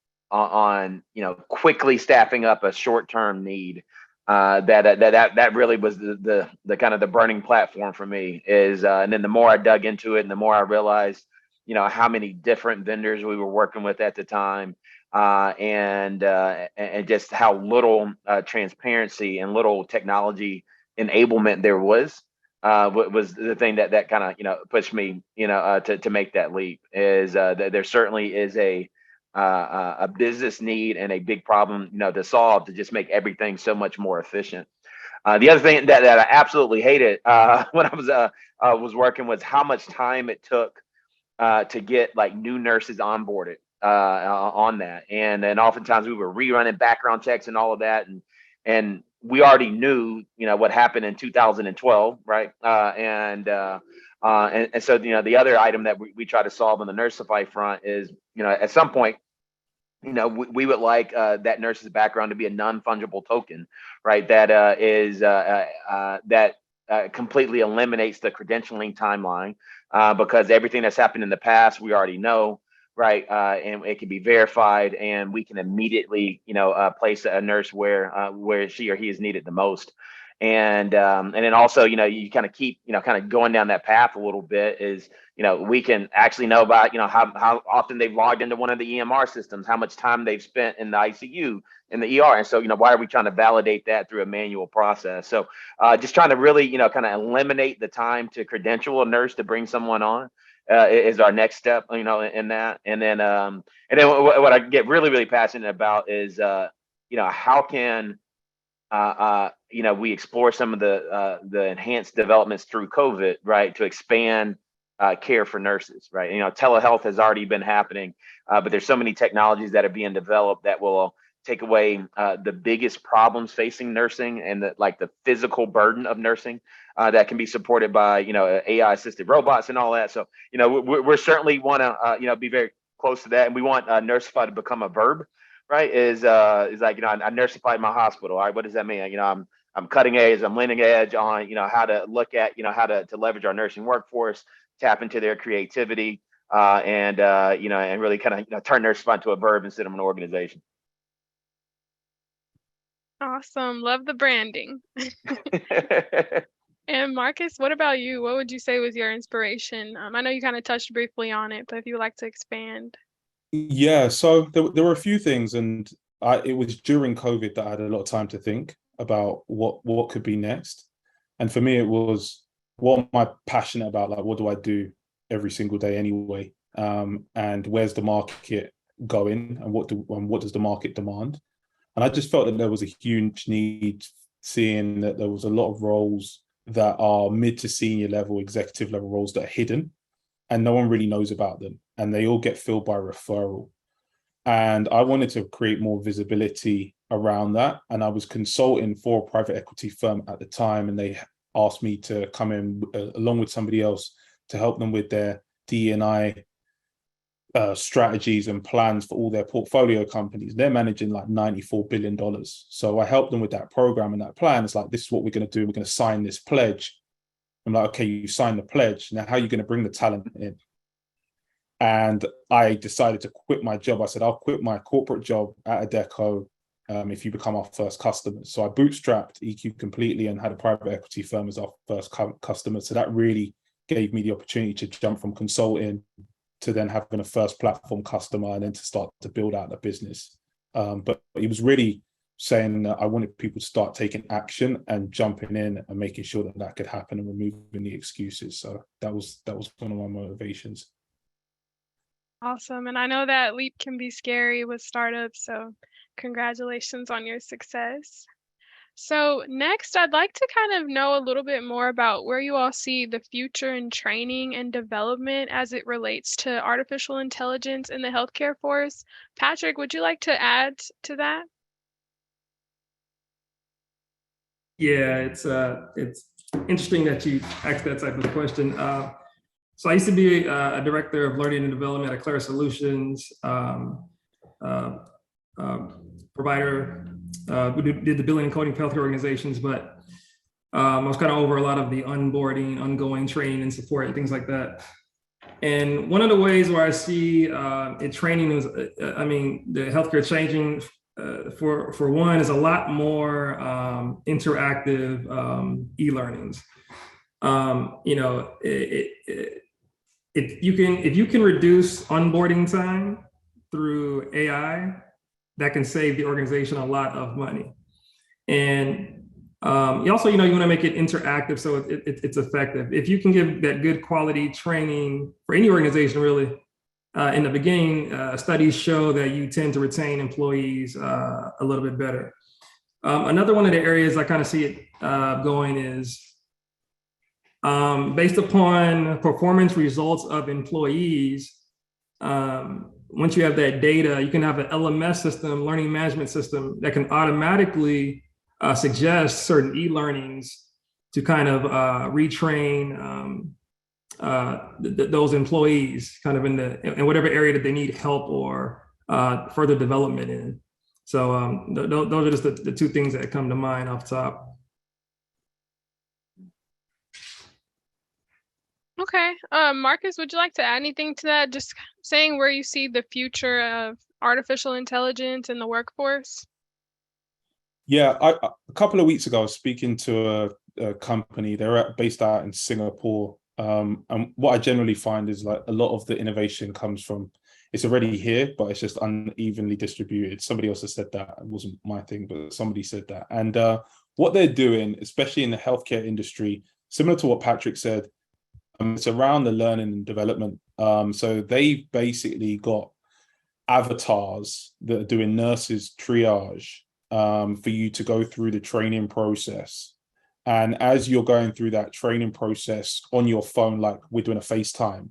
quickly staffing up a short-term need. That really was the kind of the burning platform for me is, and then the more I dug into it and the more I realized, how many different vendors we were working with at the time, and just how little transparency and little technology enablement there was the thing that kind of pushed me to make that leap is there certainly is a business need and a big problem to solve to just make everything so much more efficient. The other thing that I absolutely hated when I was working was how much time it took to get like new nurses onboarded on that, and then oftentimes we were rerunning background checks and all of that, and we already knew what happened in 2012, right? And so the other item that we try to solve on the Nursify front is at some point we would like that nurse's background to be a non-fungible token, right? That completely eliminates the credentialing timeline because everything that's happened in the past we already know, right? And it can be verified, and we can immediately place a nurse where she or he is needed the most. And then also you kind of keep kind of going down that path a little bit is we can actually know about how often they've logged into one of the EMR systems, how much time they've spent in the ICU, in the ER. And so why are we trying to validate that through a manual process? So just trying to really kind of eliminate the time to credential a nurse to bring someone on is our next step in that. And then what I get really passionate about is how can we explore some of the enhanced developments through COVID, right, to expand care for nurses, right? Telehealth has already been happening, but there's so many technologies that are being developed that will take away the biggest problems facing nursing and the physical burden of nursing that can be supported by AI assisted robots and all that. So we're certainly want to be very close to that, and we want Nursify to become a verb. Right, is like I nursified my hospital. All right, what does that mean? I'm cutting edge, I'm leading edge on how to look at how to leverage our nursing workforce, tap into their creativity, and really kind of turn Nursify into a verb instead of an organization. Awesome, love the branding. And Marcus, what about you? What would you say was your inspiration? I know you kind of touched briefly on it, but if you would like to expand. Yeah, so there were a few things, and it was during COVID that I had a lot of time to think about what could be next. And for me, it was, what am I passionate about? Like, what do I do every single day anyway? And where's the market going, and what does the market demand? And I just felt that there was a huge need, seeing that there was a lot of roles that are mid to senior level, executive level roles that are hidden, and no one really knows about them, and they all get filled by referral. And I wanted to create more visibility around that. And I was consulting for a private equity firm at the time, and they asked me to come in along with somebody else to help them with their D&I strategies and plans for all their portfolio companies. They're managing like $94 billion. So I helped them with that program and that plan. It's like, this is what we're going to do. We're going to sign this pledge. I'm like, okay, you signed the pledge. Now, how are you going to bring the talent in? And I decided to quit my job. I said, I'll quit my corporate job at Adecco if you become our first customer. So I bootstrapped EQ completely and had a private equity firm as our first customer. So that really gave me the opportunity to jump from consulting to then having a first platform customer, and then to start to build out the business. But it was really saying that I wanted people to start taking action and jumping in and making sure that that could happen and removing the excuses. So that was one of my motivations. Awesome. And I know that leap can be scary with startups, so congratulations on your success. So next, I'd like to kind of know a little bit more about where you all see the future in training and development as it relates to artificial intelligence in the healthcare force. Patrick, would you like to add to that? Yeah, it's interesting that you asked that type of question. So I used to be a director of learning and development at Clara Solutions. provider who did the billing and coding for healthcare organizations, but I was kind of over a lot of the onboarding, ongoing training and support and things like that. And one of the ways where I see it training is, I mean, the healthcare changing for one is a lot more interactive e-learnings. You know, if you can reduce onboarding time through AI, that can save the organization a lot of money. And you also, you know, you want to make it interactive so it's effective. If you can give that good quality training for any organization, really, in the beginning, studies show that you tend to retain employees a little bit better. Another one of the areas I kind of see it going is based upon performance results of employees. Once you have that data, you can have an LMS system, learning management system, that can automatically suggest certain e-learnings to kind of retrain those employees kind of in whatever area that they need help or further development in. So those are just the two things that come to mind off the top. Okay. Marcus, would you like to add anything to that? Just saying where you see the future of artificial intelligence in the workforce? Yeah, a couple of weeks ago, I was speaking to a company. They're based out in Singapore. And what I generally find is like a lot of the innovation comes from, it's already here, but it's just unevenly distributed. Somebody else has said that. It wasn't my thing, but somebody said that. And what they're doing, especially in the healthcare industry, similar to what Patrick said, it's around the learning and development. So they've basically got avatars that are doing nurses triage for you to go through the training process. And as you're going through that training process on your phone, like we're doing a FaceTime,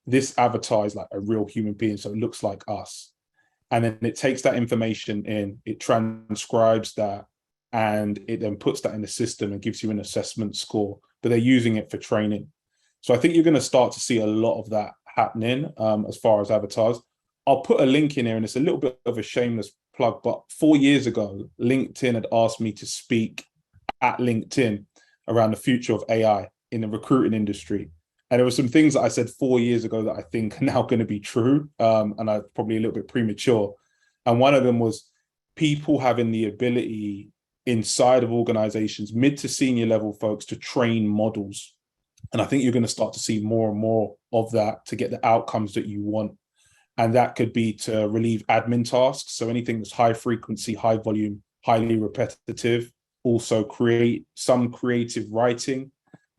this avatar is like a real human being. So it looks like us. And then it takes that information in, it transcribes that, and it then puts that in the system and gives you an assessment score, but they're using it for training. So I think you're going to start to see a lot of that happening as far as avatars. I'll put a link in here, and it's a little bit of a shameless plug, but 4 years ago, LinkedIn had asked me to speak at LinkedIn around the future of AI in the recruiting industry. And there were some things that I said 4 years ago that I think are now going to be true, and I'm probably a little bit premature. And one of them was people having the ability inside of organizations, mid to senior level folks, to train models. And I think you're going to start to see more and more of that to get the outcomes that you want. And that could be to relieve admin tasks. So anything that's high frequency, high volume, highly repetitive. Also create some creative writing.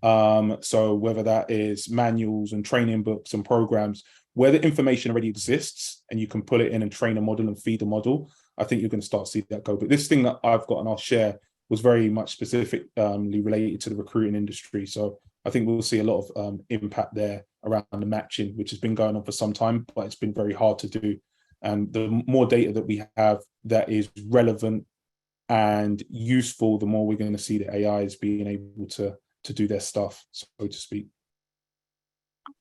So whether that is manuals and training books and programs, where the information already exists and you can pull it in and train a model and feed a model, I think you're going to start to see that go. But this thing that I've got and I'll share was very much specifically related to the recruiting industry. So I think we'll see a lot of impact there around the matching, which has been going on for some time, but it's been very hard to do. And the more data that we have that is relevant and useful, the more we're going to see the AIs being able to do their stuff, so to speak.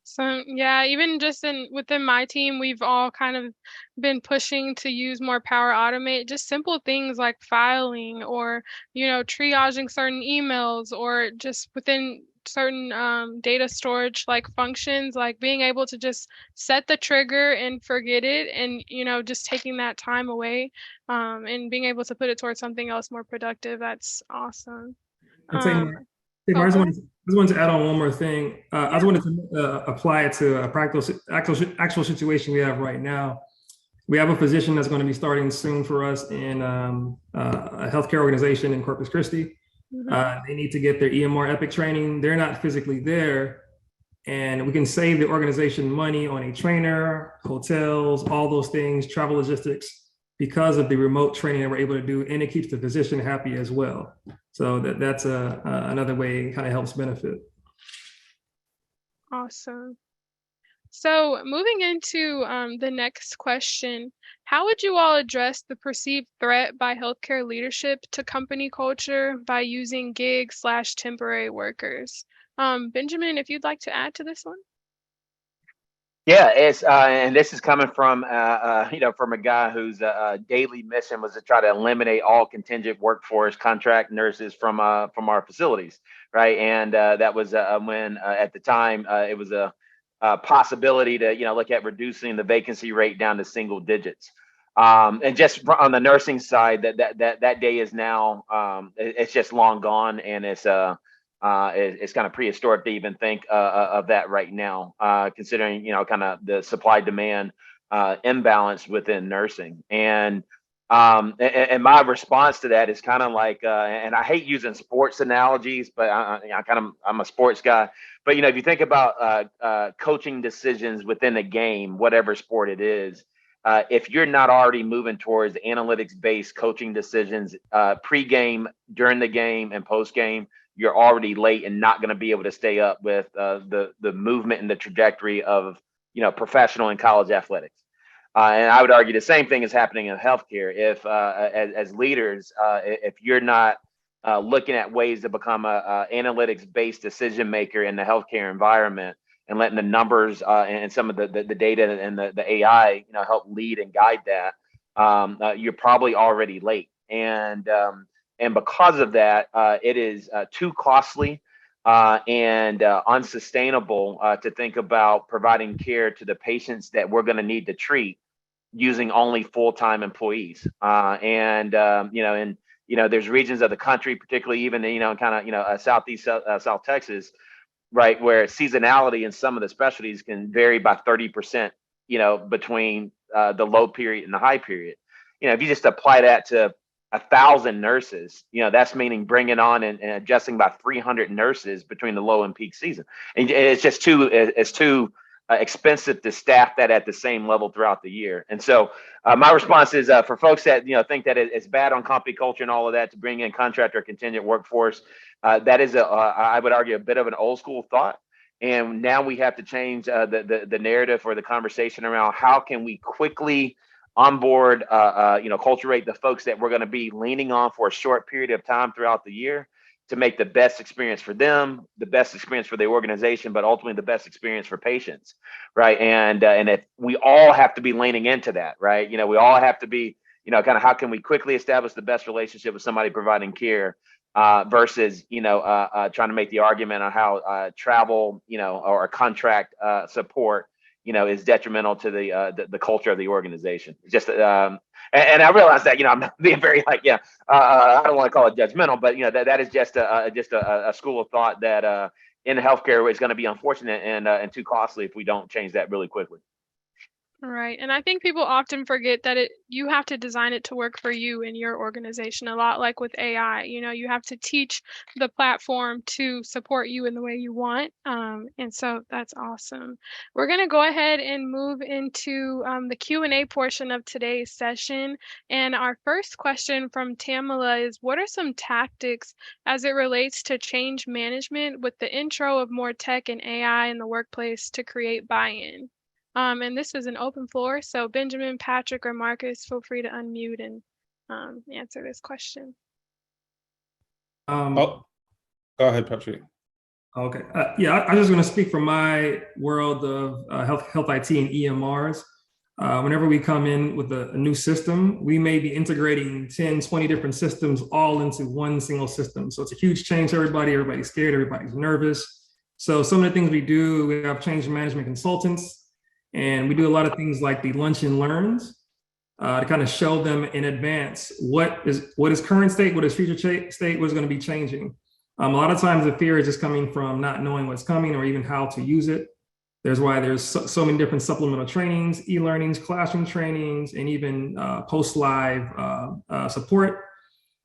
So yeah, even just within my team, we've all kind of been pushing to use more Power Automate, just simple things like filing or, you know, triaging certain emails, or just within certain data storage like functions, like being able to just set the trigger and forget it, and, you know, just taking that time away and being able to put it towards something else more productive. That's awesome. I'd say, Oh, I just wanted to add on one more thing. I just wanted to apply it to a actual situation we have right now. We have a position that's going to be starting soon for us in a healthcare organization in Corpus Christi. They need to get their EMR Epic training. They're not physically there, and we can save the organization money on a trainer, hotels, all those things, travel logistics, because of the remote training that we're able to do, and it keeps the physician happy as well. So that's another way it kind of helps benefit. Awesome. So moving into the next question, how would you all address the perceived threat by healthcare leadership to company culture by using gig/temporary workers? Benjamin, if you'd like to add to this one. Yeah, it's and this is coming from from a guy whose daily mission was to try to eliminate all contingent workforce contract nurses from our facilities, right? And that was when at the time it was a possibility to look at reducing the vacancy rate down to single digits. And just on the nursing side, that day is now it's just long gone, and it's kind of prehistoric to even think of that right now, considering kind of the supply demand imbalance within nursing. And my response to that is kind of like, and I hate using sports analogies, but I'm a sports guy. But if you think about coaching decisions within a game, whatever sport it is, if you're not already moving towards analytics-based coaching decisions pre-game, during the game, and post-game, you're already late and not going to be able to stay up with the movement and the trajectory of professional and college athletics. And I would argue the same thing is happening in healthcare. If as leaders, if you're not looking at ways to become a analytics-based decision maker in the healthcare environment and letting the numbers and some of the data and the AI help lead and guide that, you're probably already late. And because of that, it is too costly and unsustainable to think about providing care to the patients that we're going to need to treat using only full-time employees. There's regions of the country, particularly even southeast South Texas, right, where seasonality in some of the specialties can vary by 30%, between the low period and the high period. If you just apply that to 1,000 nurses, that's meaning bringing on and adjusting by 300 nurses between the low and peak season. And it's just too expensive to staff that at the same level throughout the year. And so my response is for folks that think that it's bad on company culture and all of that to bring in contractor contingent workforce. That is I would argue a bit of an old school thought. And now we have to change the narrative or the conversation around how can we quickly onboard, culturate the folks that we're going to be leaning on for a short period of time throughout the year to make the best experience for them, the best experience for the organization, but ultimately the best experience for patients, right? And if we all have to be leaning into that, right? We all have to be, kind of how can we quickly establish the best relationship with somebody providing care versus, trying to make the argument on how travel, or contract support is detrimental to the culture of the organization. It's just, and I realize that, I'm not being very I don't want to call it judgmental, but that is just a school of thought that in healthcare is going to be unfortunate and too costly if we don't change that really quickly. Right. And I think people often forget that you have to design it to work for you and your organization, a lot like with AI. You have to teach the platform to support you in the way you want. And so that's awesome. We're going to go ahead and move into the Q&A portion of today's session. And our first question from Tamala is, what are some tactics as it relates to change management with the intro of more tech and AI in the workplace to create buy-in? And this is an open floor, so Benjamin, Patrick, or Marcus, feel free to unmute and answer this question. Go ahead, Patrick. Okay. I'm just going to speak from my world of health IT and EMRs. Whenever we come in with a new system, we may be integrating 10, 20 different systems all into one single system. So it's a huge change to everybody. Everybody's scared. Everybody's nervous. So some of the things we do, we have change management consultants. And we do a lot of things like the lunch and learns to kind of show them in advance what is current state, what is future state, what's going to be changing. A lot of times the fear is just coming from not knowing what's coming or even how to use it. There's so many different supplemental trainings, e-learnings, classroom trainings, and even post-live support.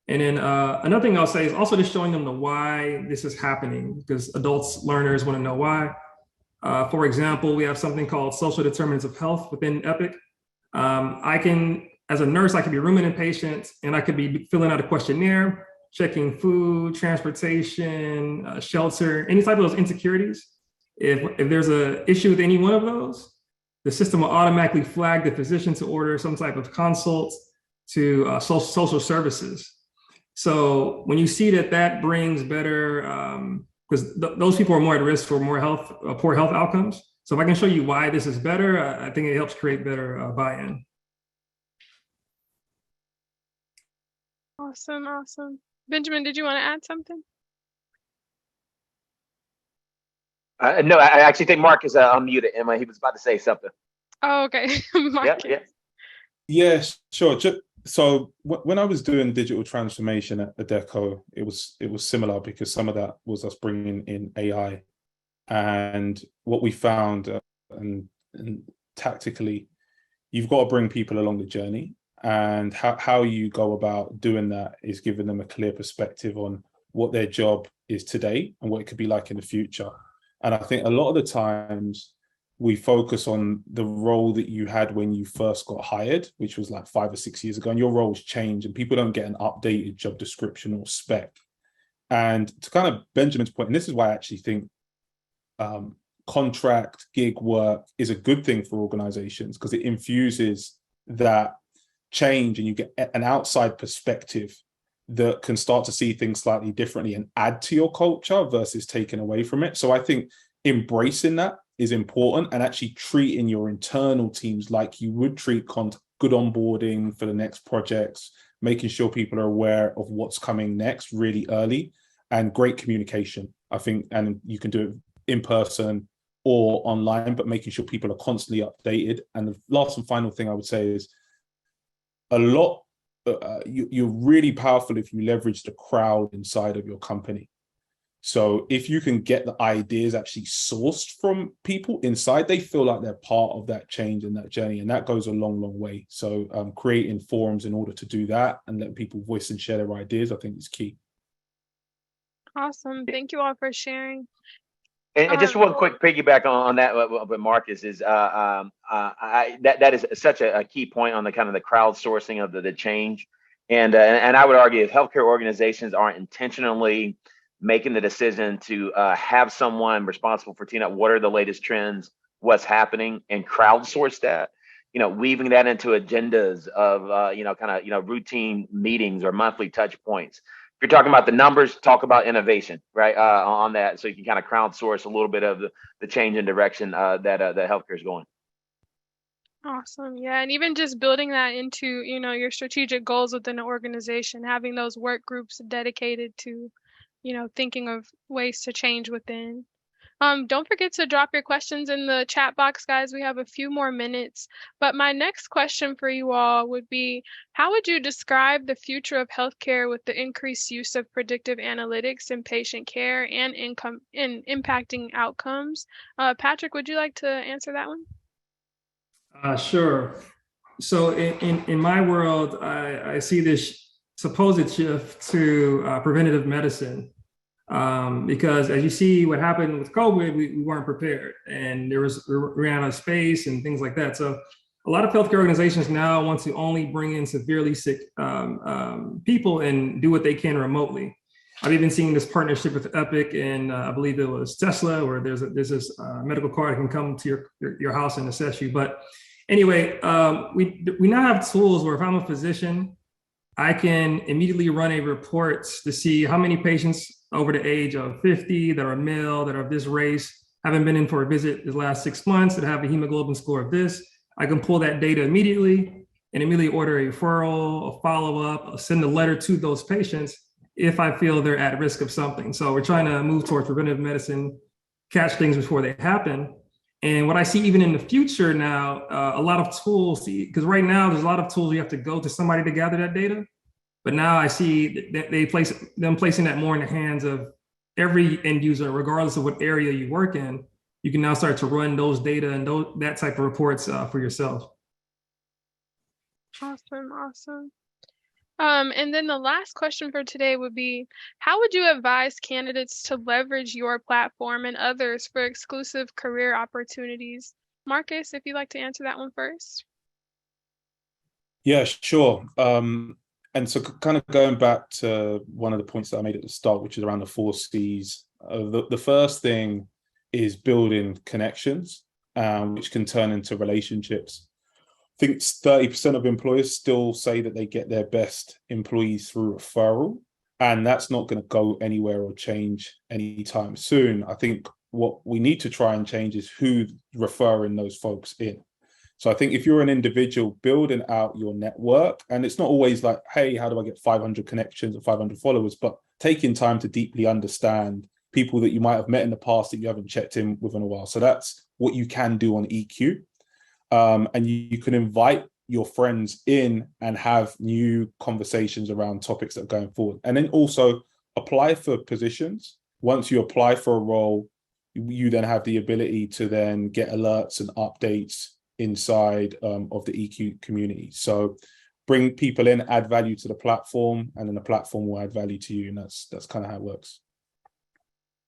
And then another thing I'll say is also just showing them the why this is happening, because adults, learners want to know why. For example, we have something called social determinants of health within Epic. As a nurse, I could be rooming in patients and I could be filling out a questionnaire, checking food, transportation, shelter, any type of those insecurities. If there's an issue with any one of those, the system will automatically flag the physician to order some type of consult to social services. So when you see that brings better, because those people are more at risk for poor health outcomes. So if I can show you why this is better, I think it helps create better buy-in. Awesome, awesome. Benjamin, did you want to add something? No, I actually think Mark is unmuted. Emma, he was about to say something. Oh, okay. Marcus. Yeah. Yes, sure. So when I was doing digital transformation at Adecco, it was similar, because some of that was us bringing in AI, and what we found, and tactically, you've got to bring people along the journey, and how you go about doing that is giving them a clear perspective on what their job is today and what it could be like in the future. And I think a lot of the times we focus on the role that you had when you first got hired, which was like 5 or 6 years ago, and your roles change and people don't get an updated job description or spec. And to kind of Benjamin's point, and this is why I actually think contract gig work is a good thing for organizations, because it infuses that change and you get an outside perspective that can start to see things slightly differently and add to your culture versus taking away from it. So I think embracing that is important, and actually treating your internal teams like you would treat good onboarding for the next projects, making sure people are aware of what's coming next really early, and great communication, I think. And you can do it in person or online, but making sure people are constantly updated. And the last and final thing I would say is you're really powerful if you leverage the crowd inside of your company. So if you can get the ideas actually sourced from people inside, they feel like they're part of that change and that journey, and that goes a long, long way. So creating forums in order to do that and letting people voice and share their ideas, I think is key. Awesome. Thank you all for sharing. And just one quick piggyback on that, what Marcus is, that is such a key point on the kind of the crowdsourcing of the change. And I would argue if healthcare organizations aren't intentionally making the decision to have someone responsible for teeing up what are the latest trends, what's happening, and crowdsource that, weaving that into agendas of, routine meetings or monthly touch points. If you're talking about the numbers, talk about innovation, right? On that, so you can kind of crowdsource a little bit of the change in direction that healthcare is going. Awesome. Yeah. And even just building that into, your strategic goals within an organization, having those work groups dedicated to, thinking of ways to change within. Don't forget to drop your questions in the chat box, guys. We have a few more minutes. But my next question for you all would be, how would you describe the future of healthcare with the increased use of predictive analytics in patient care and in impacting outcomes? Patrick, would you like to answer that one? Sure. So in my world, I see this supposed shift to preventative medicine. Because as you see what happened with COVID, we weren't prepared, and we ran out of space and things like that. So a lot of healthcare organizations now want to only bring in severely sick people and do what they can remotely. I've even seen this partnership with Epic and I believe it was Tesla, where there's this medical card that can come to your house and assess you. But anyway, we now have tools where if I'm a physician, I can immediately run a report to see how many patients over the age of 50 that are male, that are of this race, haven't been in for a visit the last 6 months, that have a hemoglobin score of this. I can pull that data immediately and immediately order a referral, a follow-up, send a letter to those patients if I feel they're at risk of something. So we're trying to move towards preventive medicine, catch things before they happen. And what I see even in the future now, a lot of tools, because right now there's a lot of tools you have to go to somebody to gather that data. But now I see that placing that more in the hands of every end user, regardless of what area you work in. You can now start to run those data and that type of reports for yourself. Awesome. And then the last question for today would be, how would you advise candidates to leverage your platform and others for exclusive career opportunities? Marcus, if you'd like to answer that one first. Yeah, sure. And so kind of going back to one of the points that I made at the start, which is around the 4 C's. The first thing is building connections, which can turn into relationships. I think 30% of employers still say that they get their best employees through referral, and that's not going to go anywhere or change anytime soon. I think what we need to try and change is who's referring those folks in. So I think if you're an individual building out your network, and it's not always like, hey, how do I get 500 connections or 500 followers, but taking time to deeply understand people that you might have met in the past that you haven't checked in with in a while. So that's what you can do on EQ. And you can invite your friends in and have new conversations around topics that are going forward. And then also apply for positions. Once you apply for a role, you then have the ability to then get alerts and updates inside of the EQ community. So bring people in, add value to the platform, and then the platform will add value to you. And that's kind of how it works.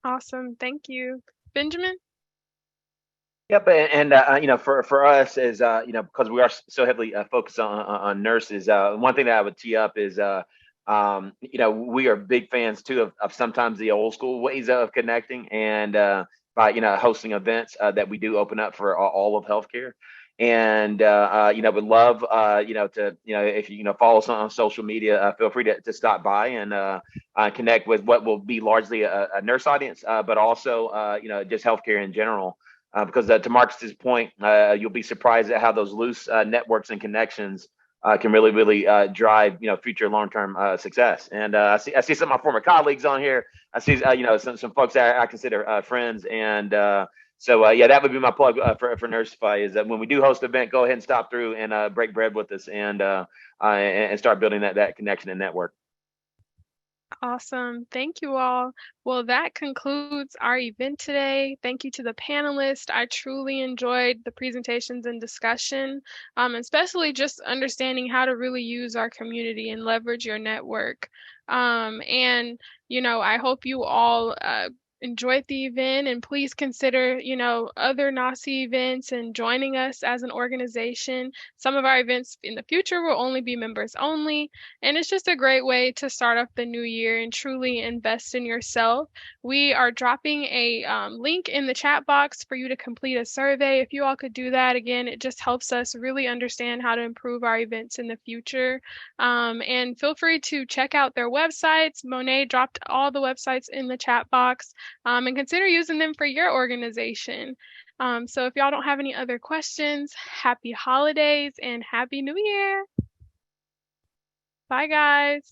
Awesome. Thank you. Benjamin? Yep, and you know, for us is you know, because we are so heavily focused on nurses, one thing that I would tee up is you know, we are big fans too of sometimes the old school ways of connecting, and by you know, hosting events that we do open up for all of healthcare. And you know, would love you know, to you know, if you know, follow us on social media, feel free to stop by and connect with what will be largely a nurse audience, but also you know, just healthcare in general. Because to Marcus's point, you'll be surprised at how those loose networks and connections can really drive you know, future long-term success. And I see some of my former colleagues on here. I see you know, some folks that I consider friends. And so yeah, that would be my plug for Nursify, is that when we do host an event, go ahead and stop through and break bread with us and start building that connection and network. Awesome. Thank you all. Well, that concludes our event today. Thank you to the panelists. I truly enjoyed the presentations and discussion, especially just understanding how to really use our community and leverage your network. And, you know, I hope you all enjoyed the event, and please consider, you know, other NACI events and joining us as an organization. Some of our events in the future will only be members only. And it's just a great way to start off the new year and truly invest in yourself. We are dropping a link in the chat box for you to complete a survey. If you all could do that, again, it just helps us really understand how to improve our events in the future. And feel free to check out their websites. Monet dropped all the websites in the chat box, and consider using them for your organization. So if y'all don't have any other questions, happy holidays and happy new year. Bye, guys.